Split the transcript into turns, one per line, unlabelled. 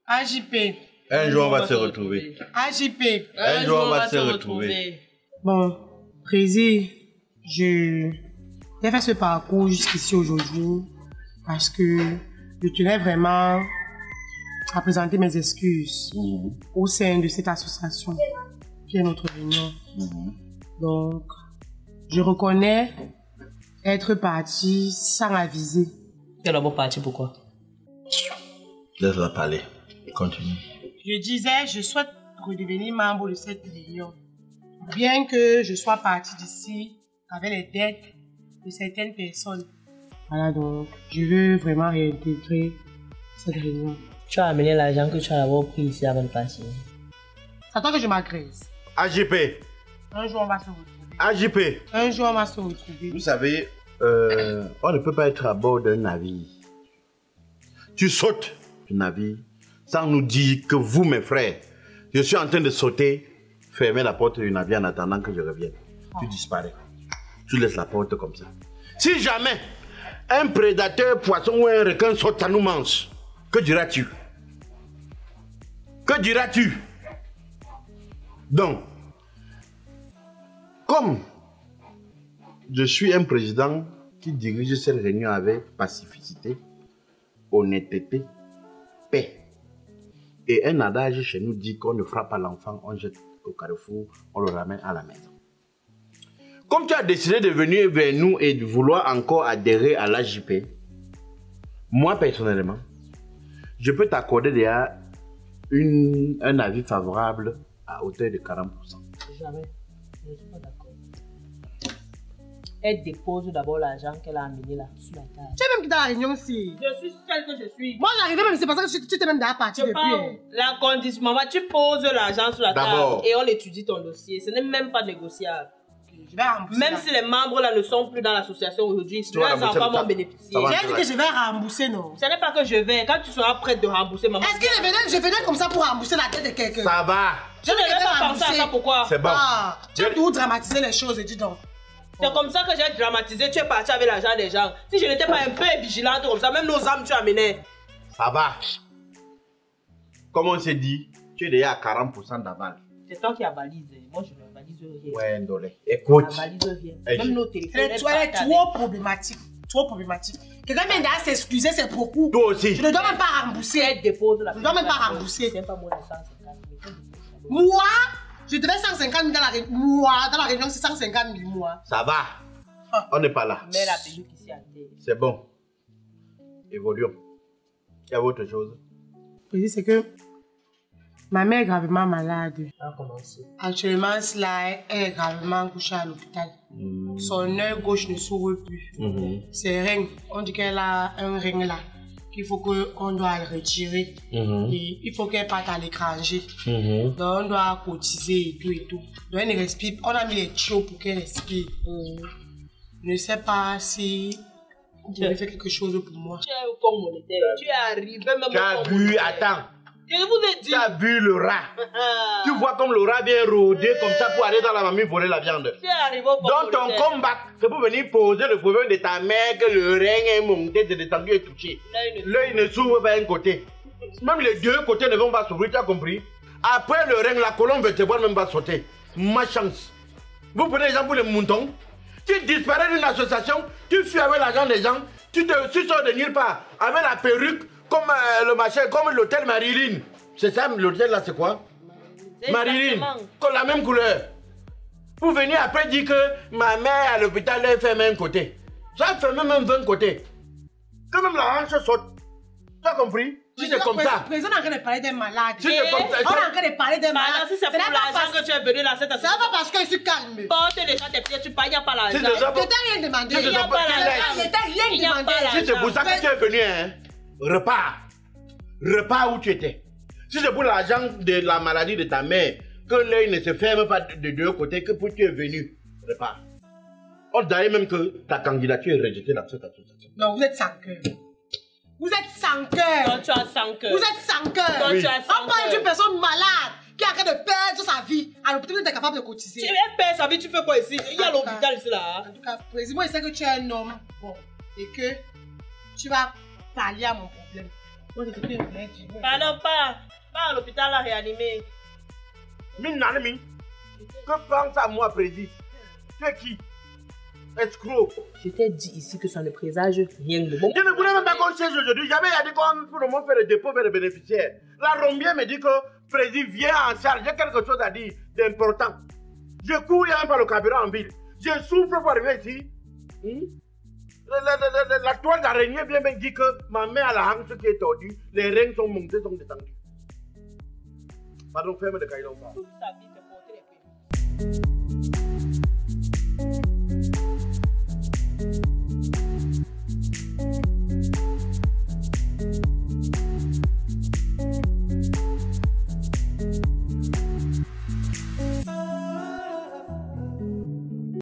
AJP.
Un jour on va se retrouver.
AJP.
Un jour on va se retrouver.
Bon, Prési, j'ai fait ce parcours jusqu'ici aujourd'hui parce que je tenais vraiment à présenter mes excuses au sein de cette association qui est notre réunion. Donc, je reconnais être parti sans aviser.
Tu es d'abord parti pourquoi?
Laisse-la parler. Continue.
Je disais, je souhaite redevenir membre de cette réunion. Bien que je sois parti d'ici avec les dettes de certaines personnes. Voilà, donc, je veux vraiment réintégrer cette réunion.
Tu as amené l'argent que tu as d'abord pris ici avant de passer.
C'est à toi que je m'agresse.
AJP.
Un jour, on va se retrouver.
AJP.
Un jour, on va se retrouver.
Vous savez, on ne peut pas être à bord d'un navire. Tu sautes du navire sans nous dire que vous, mes frères, je suis en train de sauter, fermer la porte du navire en attendant que je revienne. Tu disparais. Tu laisses la porte comme ça. Si jamais un prédateur, poisson ou un requin saute, ça nous mange. Que diras-tu? Que diras-tu? Donc, comme je suis un président qui dirige cette réunion avec pacificité, honnêteté, paix. Et un adage chez nous dit qu'on ne frappe pas l'enfant, on jette au carrefour, on le ramène à la maison. Comme tu as décidé de venir vers nous et de vouloir encore adhérer à l'AJP, moi personnellement, je peux t'accorder déjà un avis favorable à hauteur de 40%.
Jamais. Je ne suis pas d'accord. Elle dépose d'abord l'argent qu'elle a amené là, sur la table.
Tu es même qui dans la réunion aussi.
Je suis celle que je suis.
Moi, j'arrivais même, c'est pour ça que tu t'es même déjà parti depuis.
L'accondissement, tu poses l'argent sur la table et on étudie ton dossier. Ce n'est même pas négociable.
Je vais rembourser.
Même si les membres là ne sont plus dans l'association aujourd'hui, leurs enfants vont bénéficier.
J'ai dit que je vais rembourser, non?
Ce n'est pas que je vais. Quand tu seras prête de rembourser, maman.
Est-ce que je venais comme ça pour rembourser la tête de quelqu'un?
Ça va.
Je ne vais pas penser à ça, pourquoi?
C'est bon.
Ah, tu as tout dramatiser les choses, dis donc.
C'est comme ça que j'ai dramatisé. Tu es parti avec l'argent des gens. Si je n'étais pas un peu vigilante comme ça, même nos âmes tu amenais.
Ça va. Comme on s'est dit, tu es déjà à 40% d'aval.
C'est toi qui as balisé. Moi, je ne balise rien.
Ouais, Ndolé. Écoute.
Je ne balise rien. Même nos téléphones.
Elle est trop problématique. Trop problématique. Quelqu'un vient d'aller s'excuser, c'est beaucoup.
Toi aussi.
Je ne dois même pas rembourser.
Elle dépose la.
Je ne dois même pas rembourser.
C'est pas moins de 150 000.
Moi, je devais 150 000 dans la région. Moi, dans la région, c'est 150 000 moi.
Ça va. On n'est pas là.
Mais la perruque ici à terre.
C'est bon. Évoluons. Il y a autre chose.
Le c'est que ma mère est gravement malade.
Actuellement,
cela, elle est gravement couchée à l'hôpital. Son œil gauche ne s'ouvre plus. C'est ring. On dit qu'elle a un ring là. Qu'il faut qu'on doit le retirer. Et il faut qu'elle parte à l'étranger. Donc on doit cotiser et tout et tout. Donc elle ne respire. On a mis les tuyaux pour qu'elle respire. Je ne sais pas si vous pouvez faire quelque chose pour moi.
Tu es au compte monétaire. Tu es arrivé même.
Tu as vu, attends.
Je vous ai dit.
Tu as vu le rat. Tu vois comme le rat vient rôder comme ça pour aller dans la mamie voler la viande.
Tu es arrivé au compte
donc ton combat, c'est pour venir poser le problème de ta mère que le rein est monté, c'est détendu et touché. L'œil ne s'ouvre pas d'un côté. Même les deux côtés ne vont pas s'ouvrir, tu as compris? Après le rein, la colonne vertébrale même va sauter. Ma chance. Vous prenez les gens pour les moutons. Tu disparais d'une association, tu fuis avec l'argent des gens, tu sors de nulle part avec la perruque, comme le machin, comme l'hôtel Marilyn. C'est ça, l'hôtel là, c'est quoi? Marilyn, comme la même couleur. Vous venez après dire que ma mère à l'hôpital, elle fait même côté. Ça fait même 20 côtés. Quand même la hanche saute. Tu as compris? Si c'est comme ça.
Le président est en train de parler des malades.
Si c'est comme ça.
On est en train de parler des malades.
Si c'est pour l'argent que tu es venu là, c'est
ça va parce que je suis calme.
Porte déjà tes pieds, tu payes, il n'y a pas l'argent.
Je t'ai rien demandé.
Il n'y a pas l'argent.
Je t'ai rien demandé.
Si c'est pour ça que tu es venu, hein, repars. Repars où tu étais. Si c'est pour l'argent de la maladie de ta mère, que l'œil ne se ferme pas de deux côtés, que pour tu es venu, repars. On dirait même que ta candidature est rejetée dans cette association.
Non, vous êtes sans cœur. Vous êtes sans cœur.
Toi, tu as 100 cœurs.
Vous êtes sans cœur.
Toi, tu as 100
On parle d'une personne malade qui est en train de perdre sa vie. Alors peut-être que tu es capable de cotiser.
Tu perds sa vie, tu fais quoi ici? Il y a l'hôpital ici là.
En tout cas, président, il sait que tu es un homme bon et que tu vas pallier à mon problème. Moi, je te fais une lettre.
Pardon, pas à l'hôpital à réanimer.
Minanami, que pense à moi, président? Tu es qui? Escroc.
Je t'ai dit ici que ça ne présage rien de bon.
Je ne voulais même pas qu'on siège aujourd'hui. J'avais dit qu'on pour le moment faire le dépôt vers les bénéficiaires. La Rombier me dit que le président vient en salle. J'ai quelque chose à dire d'important. Je cours, il n'y a même pas le carburant en ville. Je souffre pour arriver ici. La toile d'araignée vient me dire que ma main à la hanche qui est tordue, les reins sont montés, sont descendus. Pardon, ferme le caillon.
Toute ta vie, c'est porter les pieds.